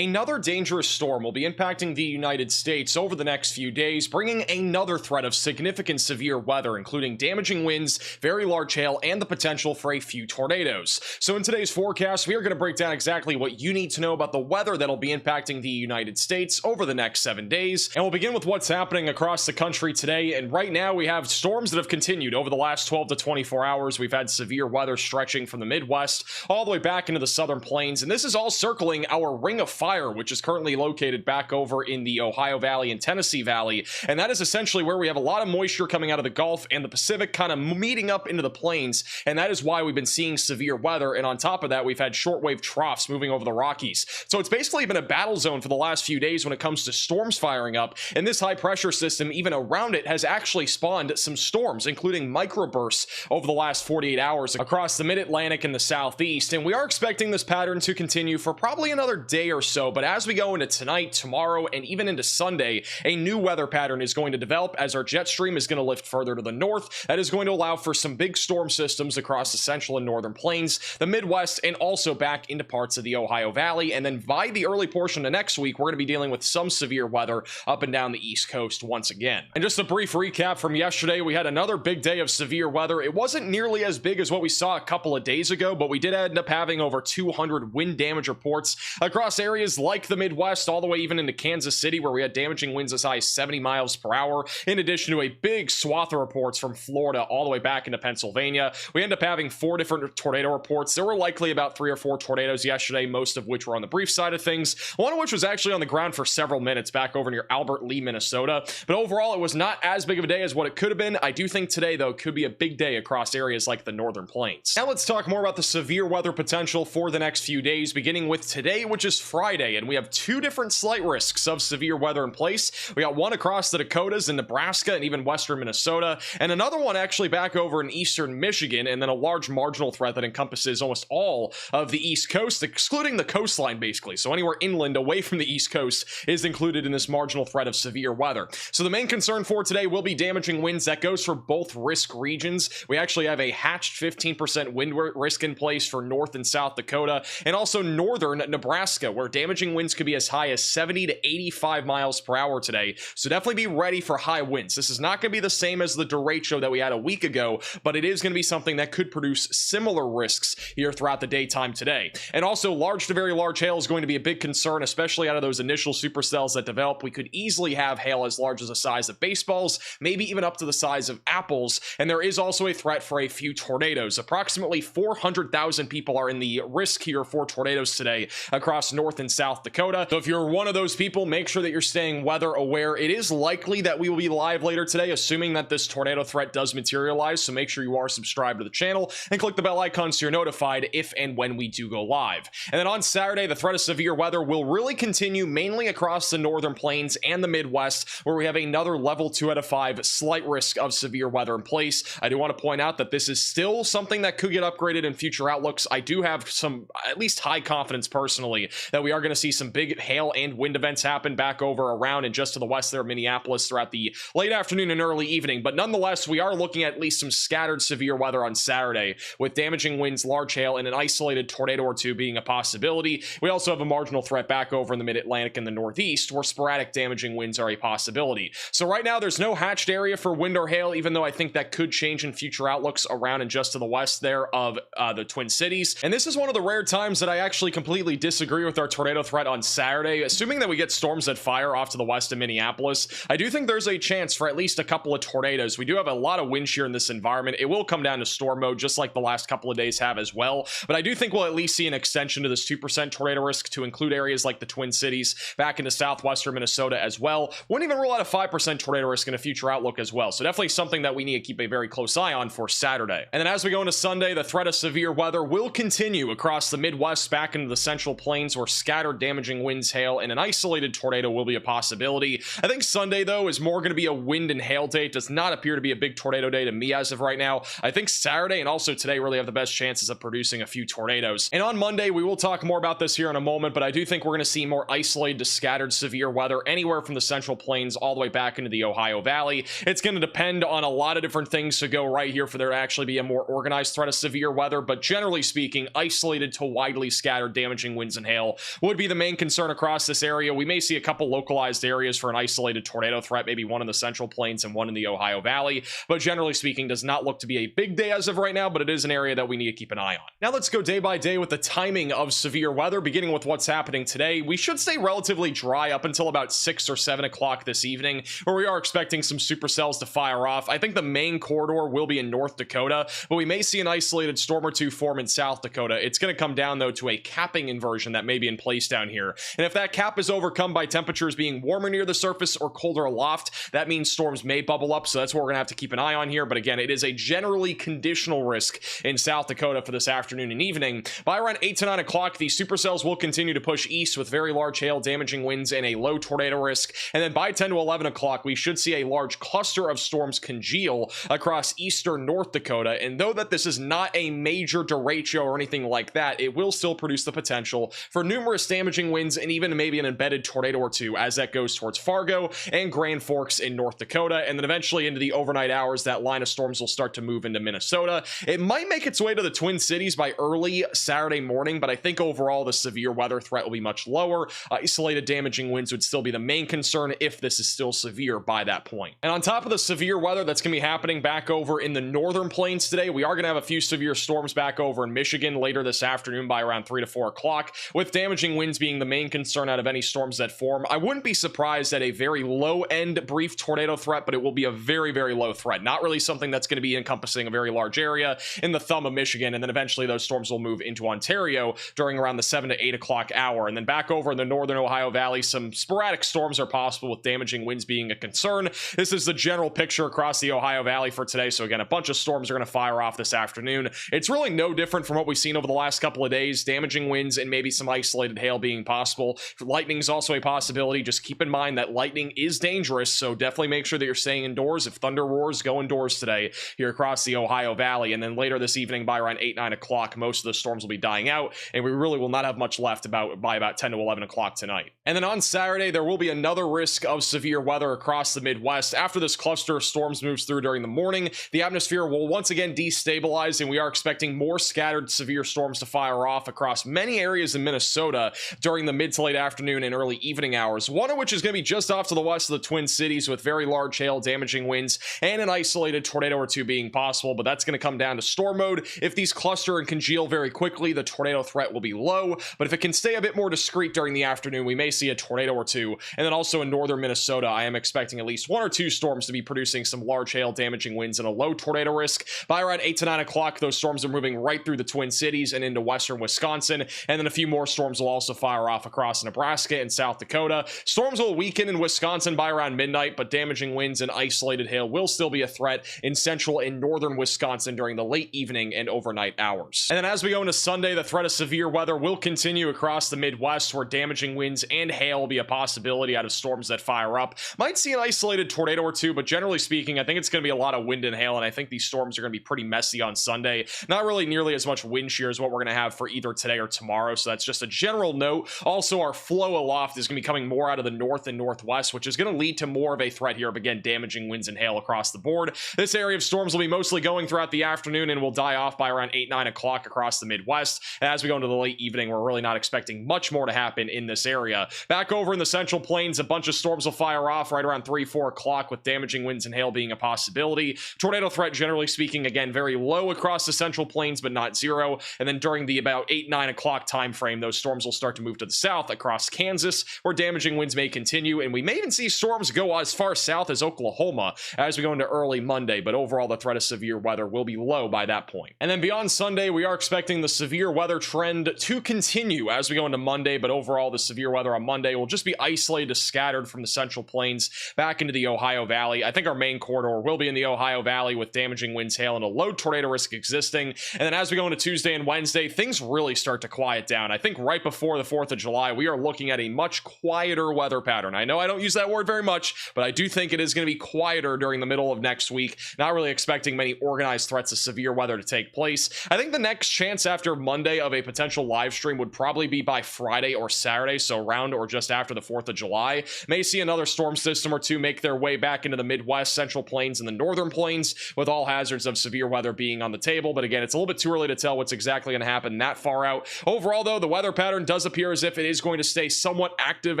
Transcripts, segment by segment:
Another dangerous storm will be impacting the United States over the next few days, bringing another threat of significant severe weather, including damaging winds, very large hail, and the potential for a few tornadoes. So in today's forecast, we are going to break down exactly what you need to know about the weather that'll be impacting the United States over the next 7 days. And we'll begin with what's happening across the country today. And right now we have storms that have continued over the last 12 to 24 hours. We've had severe weather stretching from the Midwest all the way back into the southern plains. And this is all circling our ring of fire, which is currently located back over in the Ohio Valley and Tennessee Valley. And that is essentially where we have a lot of moisture coming out of the Gulf and the Pacific kind of meeting up into the plains. And that is why we've been seeing severe weather. And on top of that, we've had shortwave troughs moving over the Rockies. So it's basically been a battle zone for the last few days when it comes to storms firing up. And this high pressure system, even around it, has actually spawned some storms, including microbursts over the last 48 hours across the mid-Atlantic and the southeast. And we are expecting this pattern to continue for probably another day or so. But as we go into tonight, tomorrow, and even into Sunday, a new weather pattern is going to develop as our jet stream is going to lift further to the north. That is going to allow for some big storm systems across the central and northern plains, the Midwest, and also back into parts of the Ohio Valley. And then by the early portion of next week, we're going to be dealing with some severe weather up and down the East Coast once again. And just a brief recap from yesterday, we had another big day of severe weather. It wasn't nearly as big as what we saw a couple of days ago, but we did end up having over 200 wind damage reports across areas like the Midwest, all the way even into Kansas City, where we had damaging winds as high as 70 miles per hour, in addition to a big swath of reports from Florida all the way back into Pennsylvania. We ended up having 4 different tornado reports. There were likely about 3 or 4 tornadoes yesterday, most of which were on the brief side of things, one of which was actually on the ground for several minutes back over near Albert Lee, Minnesota. But overall, it was not as big of a day as what it could have been. I do think today, though, could be a big day across areas like the northern plains. Now let's talk more about the severe weather potential for the next few days, beginning with today, which is Friday. And we have 2 different slight risks of severe weather in place. We got one across the Dakotas and Nebraska and even western Minnesota, and another one actually back over in eastern Michigan, and then a large marginal threat that encompasses almost all of the East Coast, excluding the coastline basically. So anywhere inland away from the East Coast is included in this marginal threat of severe weather. So the main concern for today will be damaging winds. That goes for both risk regions. We actually have a hatched 15% wind risk in place for North and South Dakota, and also northern Nebraska, where damaging winds could be as high as 70 to 85 miles per hour today. So definitely be ready for high winds. This is not going to be the same as the derecho that we had a week ago, but it is going to be something that could produce similar risks here throughout the daytime today. And also, large to very large hail is going to be a big concern, especially out of those initial supercells that develop. We could easily have hail as large as the size of baseballs, maybe even up to the size of apples. And there is also a threat for a few tornadoes. Approximately 400,000 people are in the risk here for tornadoes today across North and South Dakota. So if you're one of those people, make sure that you're staying weather aware. It is likely that we will be live later today, assuming that this tornado threat does materialize. So make sure you are subscribed to the channel and click the bell icon so you're notified if and when we do go live. And then on Saturday, the threat of severe weather will really continue mainly across the northern plains and the Midwest, where we have another level 2 out of 5 slight risk of severe weather in place. I do want to point out that this is still something that could get upgraded in future outlooks. I do have some, at least high confidence personally, that we are going to see some big hail and wind events happen back over around and just to the west there, Minneapolis, throughout the late afternoon and early evening. But nonetheless, we are looking at least some scattered severe weather on Saturday, with damaging winds, large hail, and an isolated tornado or 2 being a possibility. We also have a marginal threat back over in the mid-Atlantic and the Northeast, where sporadic damaging winds are a possibility. So right now, there's no hatched area for wind or hail, even though I think that could change in future outlooks around and just to the west there of the Twin Cities. And this is one of the rare times that I actually completely disagree with our tornado threat on Saturday. Assuming that we get storms that fire off to the west of Minneapolis, I do think there's a chance for at least a couple of tornadoes. We do have a lot of wind shear in this environment. It will come down to storm mode, just like the last couple of days have as well. But I do think we'll at least see an extension to this 2% tornado risk to include areas like the Twin Cities, back into southwestern Minnesota as well. Wouldn't even rule out a 5% tornado risk in a future outlook as well. So definitely something that we need to keep a very close eye on for Saturday. And then as we go into Sunday, the threat of severe weather will continue across the Midwest, back into the central plains, where scattered damaging winds, hail, and an isolated tornado will be a possibility. I think Sunday, though, is more going to be a wind and hail day. It does not appear to be a big tornado day to me as of right now. I think Saturday and also today really have the best chances of producing a few tornadoes. And on Monday, we will talk more about this here in a moment, but I do think we're going to see more isolated to scattered severe weather anywhere from the central plains all the way back into the Ohio Valley. It's going to depend on a lot of different things to go right here for there to actually be a more organized threat of severe weather, but generally speaking, isolated to widely scattered damaging winds and hail would would be the main concern across this area. We may see a couple localized areas for an isolated tornado threat, maybe one in the Central Plains and one in the Ohio Valley, but generally speaking does not look to be a big day as of right now, but it is an area that we need to keep an eye on. Now let's go day by day with the timing of severe weather, beginning with what's happening today. We should stay relatively dry up until about 6 or 7 o'clock this evening, where we are expecting some supercells to fire off. I think the main corridor will be in North Dakota, but we may see an isolated storm or two form in South Dakota. It's going to come down though to a capping inversion that may be in place down here, and if that cap is overcome by temperatures being warmer near the surface or colder aloft, that means storms may bubble up, so that's what we're gonna have to keep an eye on here. But again, it is a generally conditional risk in South Dakota for this afternoon and evening. By around 8 to 9 o'clock, the supercells will continue to push east with very large hail, damaging winds, and a low tornado risk, and then by 10 to 11 o'clock we should see a large cluster of storms congeal across eastern North Dakota. And though that this is not a major derecho or anything like that, it will still produce the potential for numerous damaging winds and even maybe an embedded tornado or two as that goes towards Fargo and Grand Forks in North Dakota. And then eventually into the overnight hours, that line of storms will start to move into Minnesota. It might make its way to the Twin Cities by early Saturday morning, but I think overall the severe weather threat will be much lower. Isolated damaging winds would still be the main concern if this is still severe by that point. And on top of the severe weather that's going to be happening back over in the northern plains today, we are going to have a few severe storms back over in Michigan later this afternoon by around 3 to 4 o'clock, with damaging winds being the main concern out of any storms that form. I wouldn't be surprised at a very low-end brief tornado threat, but it will be a very, very low threat. Not really something that's going to be encompassing a very large area in the thumb of Michigan, and then eventually those storms will move into Ontario during around the 7 to 8 o'clock hour. And then back over in the northern Ohio Valley, some sporadic storms are possible with damaging winds being a concern. This is the general picture across the Ohio Valley for today. So again, a bunch of storms are going to fire off this afternoon. It's really no different from what we've seen over the last couple of days. Damaging winds and maybe some isolated hail being possible. Lightning is also a possibility. Just keep in mind that lightning is dangerous, so definitely make sure that you're staying indoors. If thunder roars, go indoors today here across the Ohio Valley. And then later this evening by around 8, 9 o'clock, most of the storms will be dying out, and we really will not have much left by about 10 to 11 o'clock tonight. And then on Saturday, there will be another risk of severe weather across the Midwest. After this cluster of storms moves through during the morning, the atmosphere will once again destabilize, and we are expecting more scattered severe storms to fire off across many areas in Minnesota during the mid to late afternoon and early evening hours, one of which is going to be just off to the west of the Twin Cities with very large hail, damaging winds, and an isolated tornado or two being possible, but that's going to come down to storm mode. If these cluster and congeal very quickly, the tornado threat will be low, but if it can stay a bit more discreet during the afternoon, we may see a tornado or two. And then also in northern Minnesota, I am expecting at least 1 or 2 storms to be producing some large hail, damaging winds, and a low tornado risk. By around 8 to 9 o'clock, those storms are moving right through the Twin Cities and into western Wisconsin, and then a few more storms will also fire off across Nebraska and South Dakota. Storms will weaken in Wisconsin by around midnight, but damaging winds and isolated hail will still be a threat in central and northern Wisconsin during the late evening and overnight hours. And then as we go into Sunday, the threat of severe weather will continue across the Midwest, where damaging winds and hail will be a possibility out of storms that fire up. Might see an isolated tornado or two, but generally speaking, I think it's going to be a lot of wind and hail, and I think these storms are going to be pretty messy on Sunday. Not really nearly as much wind shear as what we're going to have for either today or tomorrow, so that's just a general note. Also, our flow aloft is going to be coming more out of the north and northwest, which is going to lead to more of a threat here of, again, damaging winds and hail across the board. This area of storms will be mostly going throughout the afternoon and will die off by around 8, 9 o'clock across the Midwest. And as we go into the late evening, we're really not expecting much more to happen in this area. Back over in the Central Plains, a bunch of storms will fire off right around 3, 4 o'clock, with damaging winds and hail being a possibility. Tornado threat, generally speaking, again, very low across the Central Plains, but not zero. And then during the about 8, 9 o'clock time frame, those storms will start to move to the south across Kansas, where damaging winds may continue, and we may even see storms go as far south as Oklahoma as we go into early Monday. But overall, the threat of severe weather will be low by that point. And then beyond Sunday, we are expecting the severe weather trend to continue as we go into Monday, but overall, the severe weather on Monday will just be isolated to scattered from the Central Plains back into the Ohio Valley. I think our main corridor will be in the Ohio Valley with damaging winds, hail, and a low tornado risk existing. And then as we go into Tuesday and Wednesday, things really start to quiet down. I think right before the 4th of July, we are looking at a much quieter weather pattern. I know I don't use that word very much, but I do think it is going to be quieter during the middle of next week. Not really expecting many organized threats of severe weather to take place. I think the next chance after Monday of a potential live stream would probably be by Friday or Saturday, so around or just after the 4th of July. May see another storm system or two make their way back into the Midwest, Central Plains, and the Northern Plains, with all hazards of severe weather being on the table. But again, it's a little bit too early to tell what's exactly going to happen that far out. Overall, though, the weather pattern does appear as if it is going to stay somewhat active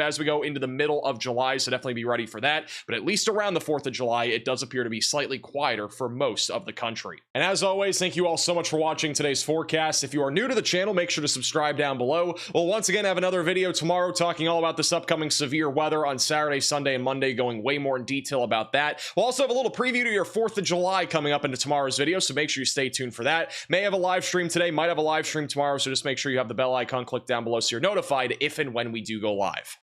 as we go into the middle of July, so definitely be ready for that. But at least around the 4th of July, it does appear to be slightly quieter for most of the country. And as always, thank you all so much for watching today's forecast. If you are new to the channel, make sure to subscribe down below. We'll once again have another video tomorrow talking all about this upcoming severe weather on Saturday, Sunday, and Monday, going way more in detail about that. We'll also have a little preview to your 4th of July coming up into tomorrow's video, so make sure you stay tuned for that. May have a live stream today, might have a live stream tomorrow, so just make sure you have the bell icon clicked down below so you're notified if and when we do go live.